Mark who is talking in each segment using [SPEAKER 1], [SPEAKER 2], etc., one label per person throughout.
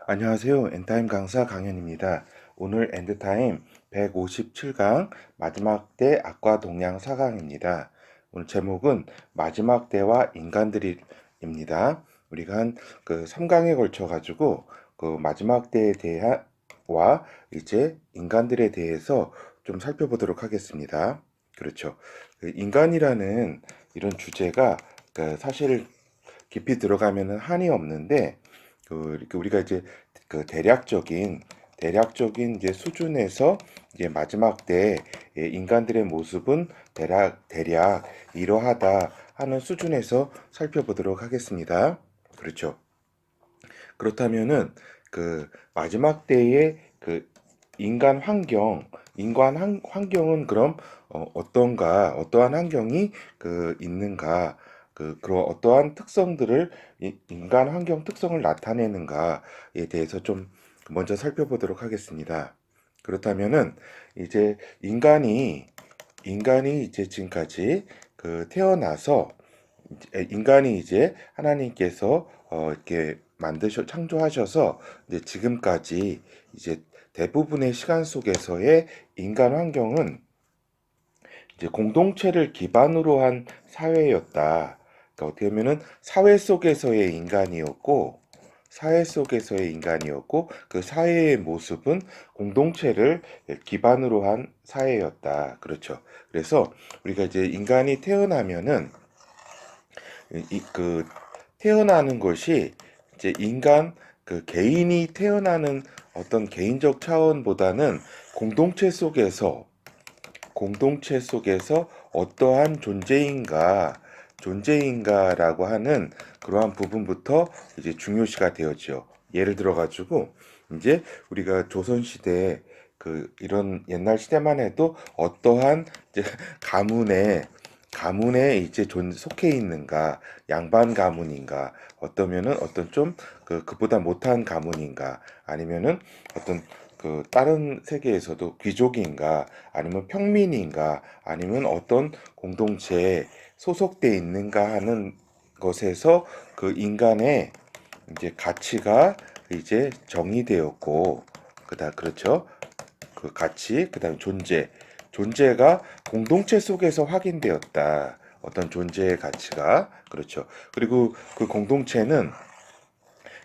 [SPEAKER 1] 안녕하세요. 엔타임 강사 강현입니다. 오늘 엔드타임 157강 마지막 때 악과 동양 4강입니다. 오늘 제목은 마지막 때와 인간들입니다. 우리가 한 그 3강에 걸쳐 가지고 그 마지막 때에 대해와 이제 인간들에 대해서 좀 살펴보도록 하겠습니다. 그렇죠. 그 인간이라는 이런 주제가 그 사실 깊이 들어가면은 한이 없는데 이렇게 우리가 이제 그 대략적인 이제 수준에서 이제 마지막 때 인간들의 모습은 대략 이러하다 하는 수준에서 살펴보도록 하겠습니다. 그렇죠. 그렇다면은 그 마지막 때의 그 환경은 그럼 어떠한 환경이 있는가, 그런 어떠한 특성들을 인간 환경 특성을 나타내는가에 대해서 좀 먼저 살펴보도록 하겠습니다. 그렇다면은 이제 인간이 이제 지금까지 태어나서 인간이 이제 하나님께서 이렇게 창조하셔서 이제 지금까지 이제 대부분의 시간 속에서의 인간 환경은 이제 공동체를 기반으로 한 사회였다. 그러니까 어떻게 보면은 사회 속에서의 인간이었고 그 사회의 모습은 공동체를 기반으로 한 사회였다. 그렇죠. 그래서 우리가 이제 인간이 태어나면은 그 태어나는 것이 이제 개인이 태어나는 어떤 개인적 차원보다는 공동체 속에서 어떠한 존재인가라고 하는 그러한 부분부터 이제 중요시가 되었죠. 예를 들어 가지고 이제 우리가 조선 시대 이런 옛날 시대만 해도 어떠한 이제 가문에 이제 속해 있는가, 양반 가문인가, 어떠면은 어떤 좀 그보다 못한 가문인가, 아니면은 어떤 다른 세계에서도 귀족인가, 아니면 평민인가, 아니면 어떤 공동체에 소속돼 있는가 하는 것에서 그 인간의 이제 가치가 이제 정의되었고, 그렇죠. 그 가치, 그다음 존재가 공동체 속에서 확인되었다. 어떤 존재의 가치가 그렇죠. 그리고 그 공동체는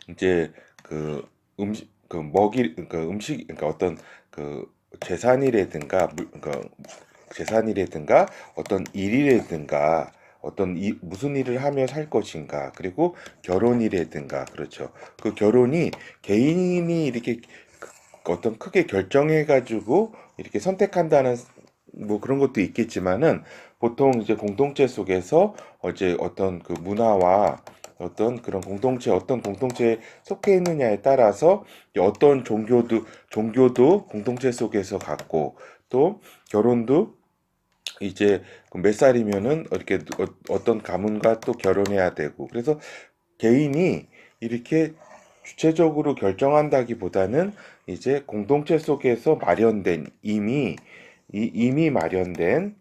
[SPEAKER 1] 이제 그 음식 그러니까 어떤 그 재산이라든가 어떤 일이라든가 무슨 일을 하며 살 것인가, 그리고 결혼이라든가, 그렇죠. 그 결혼이 개인이 이렇게 어떤 크게 결정해 가지고 이렇게 선택한다는 뭐 그런 것도 있겠지만은, 보통 이제 공동체 속에서 이제 어떤 그 문화와 어떤 공동체에 속해 있느냐에 따라서 어떤 종교도 공동체 속에서 갖고, 또 결혼도 이제 몇 살이면은 이렇게 어떤 가문과 또 결혼해야 되고, 그래서 개인이 이렇게 주체적으로 결정한다기보다는 이제 공동체 속에서 이미 마련된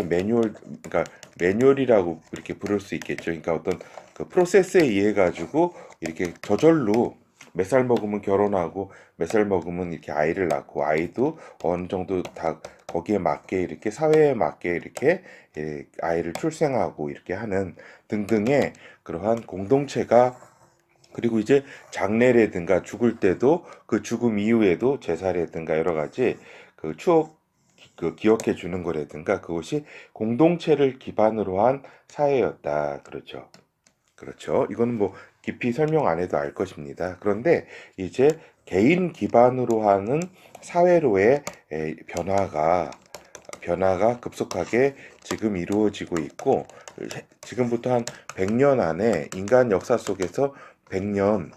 [SPEAKER 1] 매뉴얼, 그러니까 매뉴얼이라고 이렇게 부를 수 있겠죠. 그러니까 어떤 그 프로세스에 의해 가지고 이렇게 저절로 몇 살 먹으면 결혼하고 몇 살 먹으면 이렇게 아이를 낳고, 아이도 어느 정도 다 거기에 맞게 이렇게 사회에 맞게 이렇게 아이를 출생하고 이렇게 하는 등등의 그러한 공동체가, 그리고 이제 장래라든가 죽을 때도 그 죽음 이후에도 제사라든가 여러 가지 추억 기억해 주는 거라든가, 그것이 공동체를 기반으로 한 사회였다. 그렇죠. 그렇죠. 이거는 뭐 깊이 설명 안 해도 알 것입니다. 그런데 이제 개인 기반으로 하는 사회로의 변화가 급속하게 지금 이루어지고 있고, 지금부터 한 100년 안에, 인간 역사 속에서 100년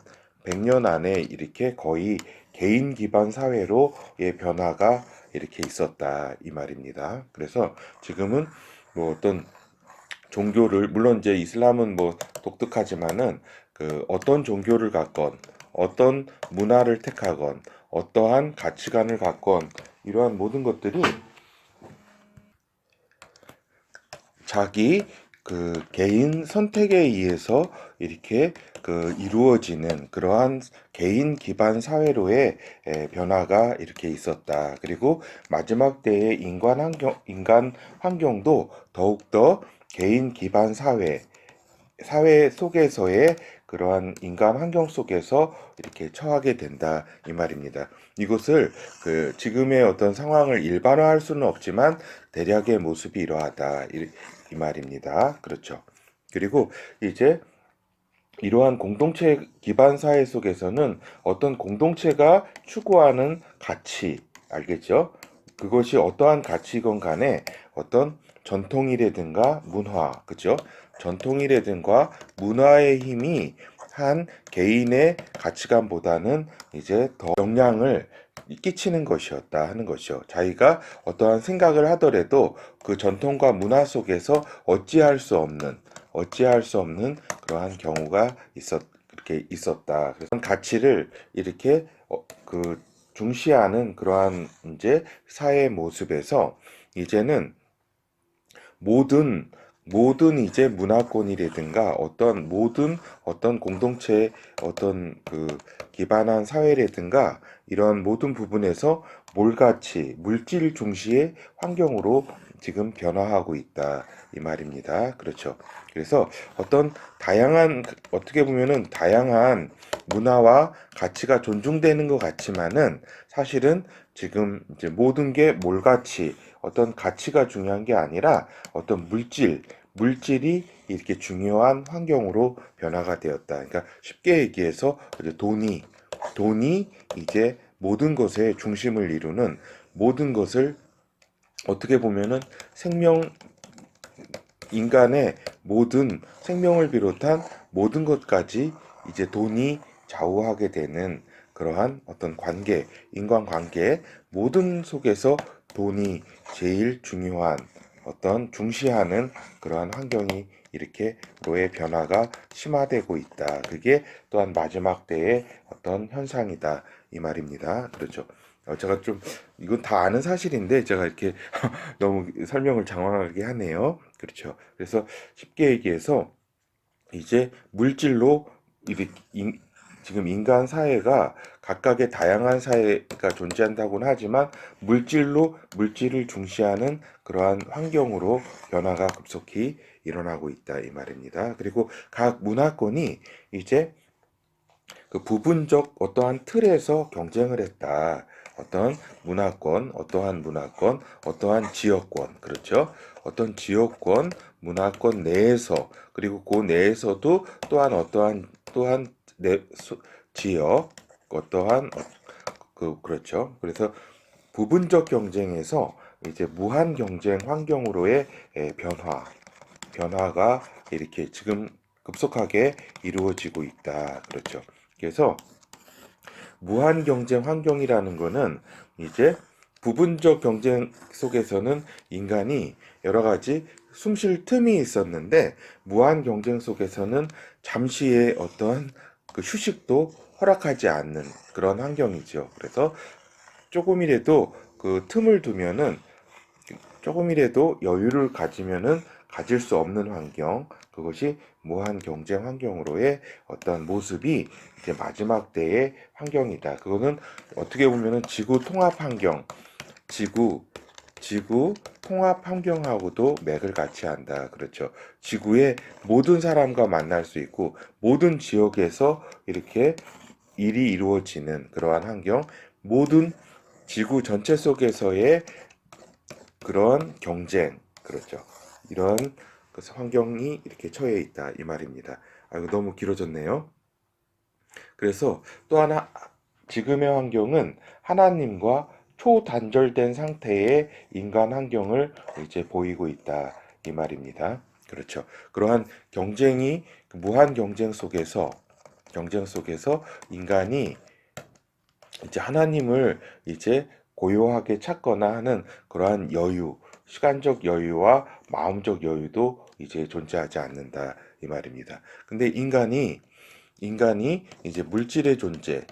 [SPEAKER 1] 100년 안에 이렇게 거의 개인 기반 사회로의 변화가 이렇게 있었다 이 말입니다. 그래서 지금은 뭐 어떤 종교를, 물론 이제 이슬람은 뭐 독특하지만은 어떤 종교를 갖건, 어떤 문화를 택하건, 어떠한 가치관을 갖건, 이러한 모든 것들이 자기 개인 선택에 의해서 이렇게 이루어지는 그러한 개인 기반 사회로의 변화가 이렇게 있었다. 그리고 마지막 때의 인간 환경도 더욱더 개인 기반 사회 속에서의 그러한 인간 환경 속에서 이렇게 처하게 된다 이 말입니다. 이것을 지금의 어떤 상황을 일반화할 수는 없지만 대략의 모습이 이러하다 이 말입니다. 그렇죠. 그리고 이제 이러한 공동체 기반 사회 속에서는 어떤 공동체가 추구하는 가치, 알겠죠? 그것이 어떠한 가치건 간에 어떤 전통이라든가 문화, 그죠? 전통이라든가 문화의 힘이 한 개인의 가치관보다는 이제 더 영향을 끼치는 것이었다 하는 것이요. 자기가 어떠한 생각을 하더라도 그 전통과 문화 속에서 어찌할 수 없는 그러한 경우가 이렇게 있었다. 그래서 가치를 이렇게 중시하는 그러한 이제 사회 모습에서 이제는 모든 이제 문화권이라든가 어떤 공동체 어떤 기반한 사회라든가 이런 모든 부분에서 물질 중시의 환경으로 지금 변화하고 있다 이 말입니다. 그렇죠. 그래서 어떻게 보면은 다양한 문화와 가치가 존중되는 것 같지만은 사실은 지금 이제 모든 게 몰같이 어떤 가치가 중요한 게 아니라 어떤 물질이 이렇게 중요한 환경으로 변화가 되었다. 그러니까 쉽게 얘기해서 이제 돈이 이제 모든 것의 중심을 이루는 모든 것을 어떻게 보면은 인간의 모든 생명을 비롯한 모든 것까지 이제 돈이 좌우하게 되는 그러한 어떤 인간관계 모든 속에서 돈이 제일 중요한 어떤 중시하는 그러한 환경이 이렇게 로의 변화가 심화되고 있다. 그게 또한 마지막 때의 어떤 현상이다. 이 말입니다. 그렇죠. 제가 좀 이건 다 아는 사실인데 제가 이렇게 너무 설명을 장황하게 하네요. 그렇죠. 그래서 쉽게 얘기해서 이제 물질로 지금 인간 사회가 각각의 다양한 사회가 존재한다고는 하지만 물질을 중시하는 그러한 환경으로 변화가 급속히 일어나고 있다 이 말입니다. 그리고 각 문화권이 이제 부분적 어떠한 틀에서 경쟁을 했다. 어떠한 문화권, 어떠한 지역권, 그렇죠? 어떤 지역권, 문화권 내에서 그리고 그 내에서도 또한 지역, 어떠한 그렇죠. 그래서 부분적 경쟁에서 이제 무한 경쟁 환경으로의 변화가 이렇게 지금 급속하게 이루어지고 있다. 그렇죠. 그래서 무한 경쟁 환경이라는 거는 이제 부분적 경쟁 속에서는 인간이 여러 가지 숨쉴 틈이 있었는데 무한 경쟁 속에서는 잠시의 어떤 휴식도 허락하지 않는 그런 환경이죠. 그래서 조금이라도 조금이라도 여유를 가질 수 없는 환경, 그것이 무한 경쟁 환경으로의 어떤 모습이 이제 마지막 때의 환경이다. 그거는 어떻게 보면은 지구, 지구 통합 환경하고도 맥을 같이 한다. 그렇죠. 지구의 모든 사람과 만날 수 있고, 모든 지역에서 이렇게 일이 이루어지는 그러한 환경, 모든 지구 전체 속에서의 그런 경쟁, 그렇죠. 이런 환경이 이렇게 처해 있다 이 말입니다. 이거 너무 길어졌네요. 그래서 또 하나 지금의 환경은 하나님과 초단절된 상태의 인간 환경을 이제 보이고 있다 이 말입니다. 그렇죠. 그러한 무한 경쟁 속에서 인간이 이제 하나님을 이제 고요하게 찾거나 하는 그러한 시간적 여유와 마음적 여유도 이제 존재하지 않는다 이 말입니다. 근데 인간이 이제 물질의 존재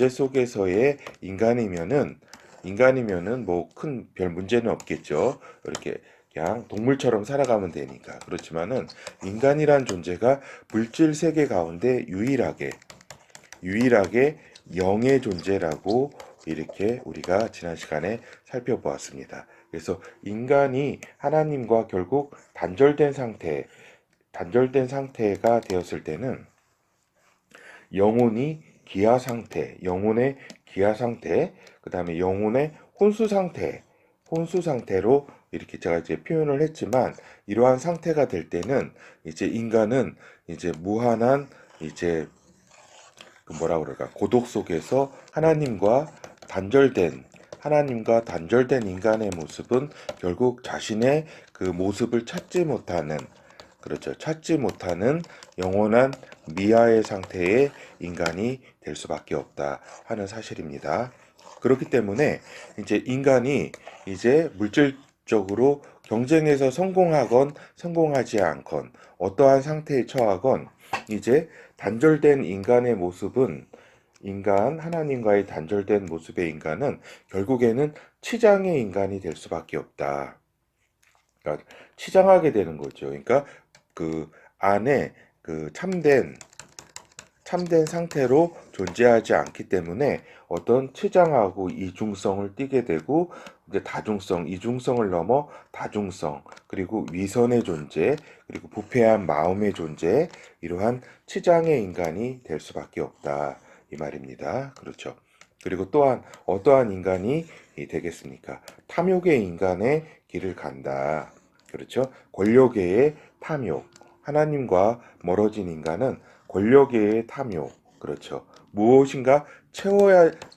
[SPEAKER 1] 속에서의 인간이면은 뭐 큰 별 문제는 없겠죠. 이렇게 그냥 동물처럼 살아가면 되니까. 그렇지만은 인간이란 존재가 물질 세계 가운데 유일하게 영의 존재라고 이렇게 우리가 지난 시간에 살펴보았습니다. 그래서 인간이 하나님과 결국 단절된 상태가 되었을 때는 영혼의 기아 상태, 그 다음에 영혼의 혼수 상태로 이렇게 제가 이제 표현을 했지만, 이러한 상태가 될 때는 이제 인간은 이제 무한한 이제 그 뭐라 그럴까, 고독 속에서 하나님과 단절된 인간의 모습은 결국 자신의 그 모습을 찾지 못하는 영원한 미아의 상태의 인간이 될 수밖에 없다 하는 사실입니다. 그렇기 때문에 이제 인간이 이제 물질적으로 경쟁에서 성공하건 성공하지 않건 어떠한 상태에 처하건 이제 단절된 인간의 모습은 하나님과의 단절된 모습의 인간은 결국에는 치장의 인간이 될 수밖에 없다. 그러니까 치장하게 되는 거죠. 그러니까 그 안에 그 참된 상태로 존재하지 않기 때문에 어떤 치장하고 이중성을 띠게 되고, 이제 이중성을 넘어 다중성, 그리고 위선의 존재, 그리고 부패한 마음의 존재, 이러한 치장의 인간이 될 수밖에 없다 이 말입니다. 그렇죠. 그리고 또한 어떠한 인간이 되겠습니까? 탐욕의 인간의 길을 간다. 그렇죠. 권력의 탐욕. 하나님과 멀어진 인간은 권력의 탐욕, 그렇죠. 무엇인가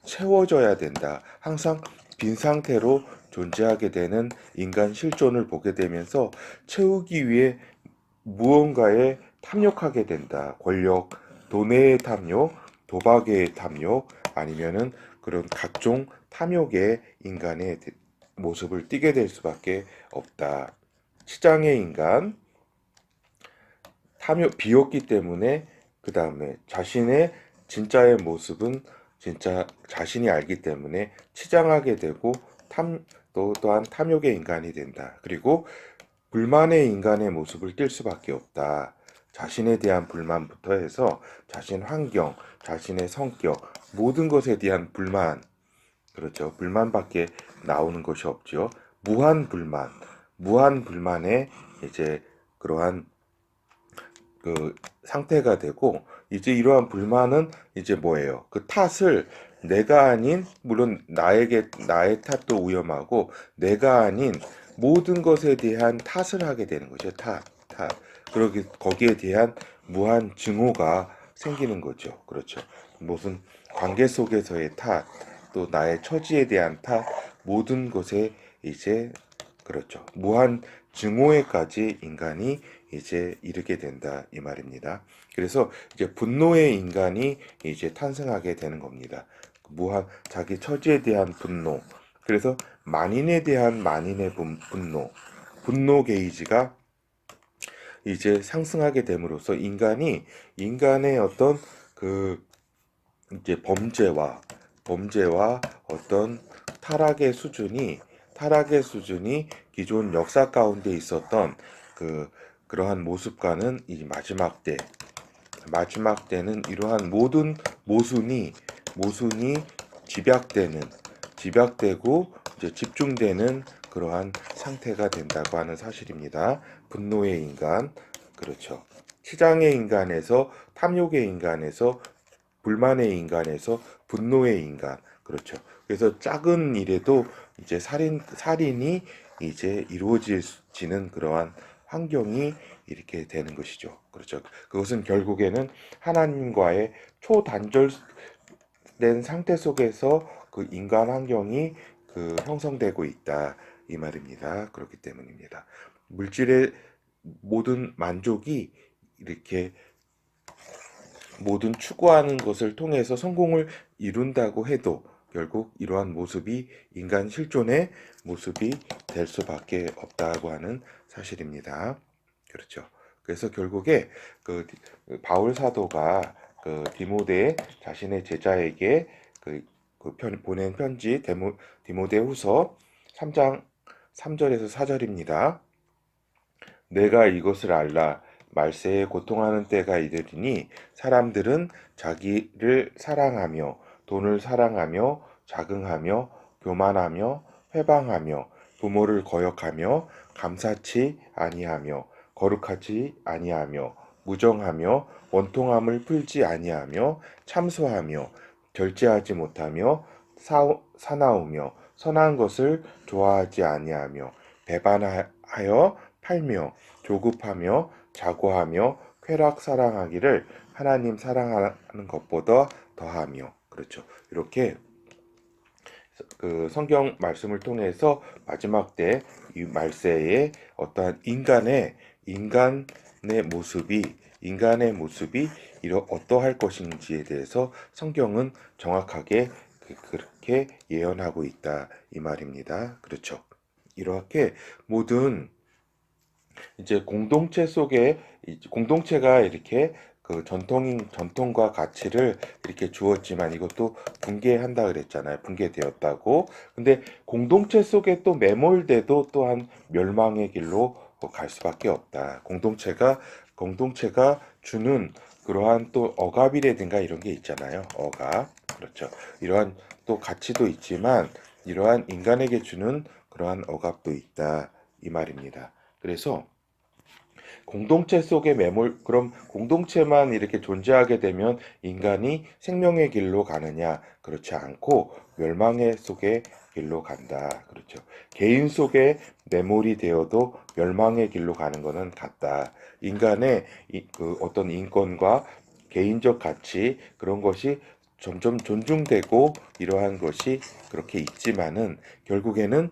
[SPEAKER 1] 채워져야 된다. 항상 빈 상태로 존재하게 되는 인간 실존을 보게 되면서 채우기 위해 무언가에 탐욕하게 된다. 권력, 돈의 탐욕, 도박의 탐욕, 아니면은 그런 각종 탐욕의 인간의 모습을 띠게 될 수밖에 없다. 시장의 인간, 비었기 때문에 그 다음에 자신의 진짜의 모습은 진짜 자신이 알기 때문에 치장하게 되고 또한 탐욕의 인간이 된다. 그리고 불만의 인간의 모습을 띌 수밖에 없다. 자신에 대한 불만부터 해서 자신 환경, 자신의 성격, 모든 것에 대한 불만, 그렇죠. 불만밖에 나오는 것이 없죠. 무한 불만의 이제 그러한 그 상태가 되고, 이제 이러한 불만은 이제 뭐예요? 그 탓을 내가 아닌, 물론 나의 탓도 위험하고, 내가 아닌 모든 것에 대한 탓을 하게 되는 거죠. 탓. 그러기 거기에 대한 무한 증오가 생기는 거죠. 그렇죠. 무슨 관계 속에서의 탓, 또 나의 처지에 대한 탓, 모든 것에 이제 그렇죠. 무한 증오에까지 인간이 이제 이르게 된다 이 말입니다. 그래서 이제 분노의 인간이 이제 탄생하게 되는 겁니다. 무한 자기 처지에 대한 분노. 그래서 만인에 대한 만인의 분노 게이지가 이제 상승하게 됨으로써 인간의 어떤 그 이제 범죄와 어떤 타락의 수준이 기존 역사 가운데 있었던 그러한 모습과는 이 마지막 때는 이러한 모든 모순이 집약되고 이제 집중되는 그러한 상태가 된다고 하는 사실입니다. 분노의 인간, 그렇죠. 치장의 인간에서 탐욕의 인간에서 불만의 인간에서 분노의 인간, 그렇죠. 그래서 작은 일에도 이제 살인이 이제 이루어지는 그러한 환경이 이렇게 되는 것이죠. 그렇죠. 그것은 결국에는 하나님과의 초단절된 상태 속에서 그 인간 환경이 형성되고 있다 이 말입니다. 그렇기 때문입니다. 물질의 모든 만족이 이렇게 모든 추구하는 것을 통해서 성공을 이룬다고 해도 결국 이러한 모습이 인간 실존의 모습이 될 수밖에 없다고 하는 사실입니다. 그렇죠. 그래서 결국에 바울 사도가 디모데 자신의 제자에게 보낸 편지 디모데후서 3장 3절에서 4절입니다. 내가 이것을 알라. 말세에 고통하는 때가 이르리니 사람들은 자기를 사랑하며 돈을 사랑하며 자긍하며 교만하며 회방하며 부모를 거역하며 감사치 아니하며 거룩하지 아니하며 무정하며 원통함을 풀지 아니하며 참소하며 절제하지 못하며 사나우며 선한 것을 좋아하지 아니하며 배반하여 팔며 조급하며 자고하며 쾌락 사랑하기를 하나님 사랑하는 것보다 더하며. 그렇죠. 이렇게 그 성경 말씀을 통해서 마지막 때 이 말세에 어떠한 인간의 모습이 어떠할 것인지에 대해서 성경은 정확하게 그렇게 예언하고 있다 이 말입니다. 그렇죠. 이렇게 모든 이제 공동체 속에 공동체가 이렇게 그 전통과 가치를 이렇게 주었지만 이것도 붕괴한다 그랬잖아요. 붕괴되었다고. 근데 공동체 속에 또 매몰돼도 또한 멸망의 길로 갈 수밖에 없다. 공동체가 주는 그러한 또 억압이라든가 이런 게 있잖아요. 억압. 그렇죠. 이러한 또 가치도 있지만 이러한 인간에게 주는 그러한 억압도 있다. 이 말입니다. 그래서 그럼 공동체만 이렇게 존재하게 되면 인간이 생명의 길로 가느냐? 그렇지 않고 멸망의 속의 길로 간다. 그렇죠. 개인 속에 매몰이 되어도 멸망의 길로 가는 것은 같다. 인간의 그 어떤 인권과 개인적 가치 그런 것이 점점 존중되고 이러한 것이 그렇게 있지만은 결국에는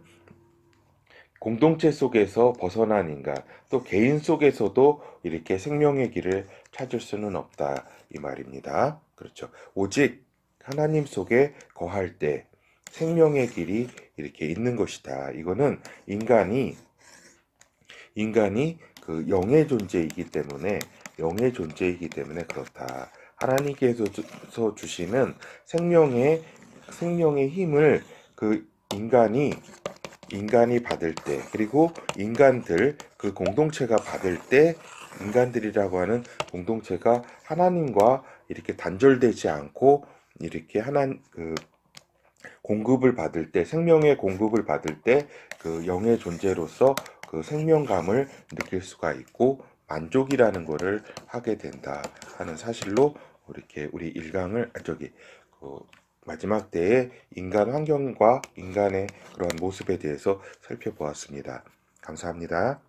[SPEAKER 1] 공동체 속에서 벗어난 인간, 또 개인 속에서도 이렇게 생명의 길을 찾을 수는 없다. 이 말입니다. 그렇죠. 오직 하나님 속에 거할 때 생명의 길이 이렇게 있는 것이다. 이거는 인간이 그 영의 존재이기 때문에 그렇다. 하나님께서 주시는 생명의 힘을 그 인간이 받을 때, 그리고 그 공동체가 받을 때, 인간들이라고 하는 공동체가 하나님과 이렇게 단절되지 않고 이렇게 생명의 공급을 받을 때 그 영의 존재로서 그 생명감을 느낄 수가 있고 만족이라는 것을 하게 된다 하는 사실로 이렇게 우리 그 마지막 때의 인간 환경과 인간의 그런 모습에 대해서 살펴보았습니다. 감사합니다.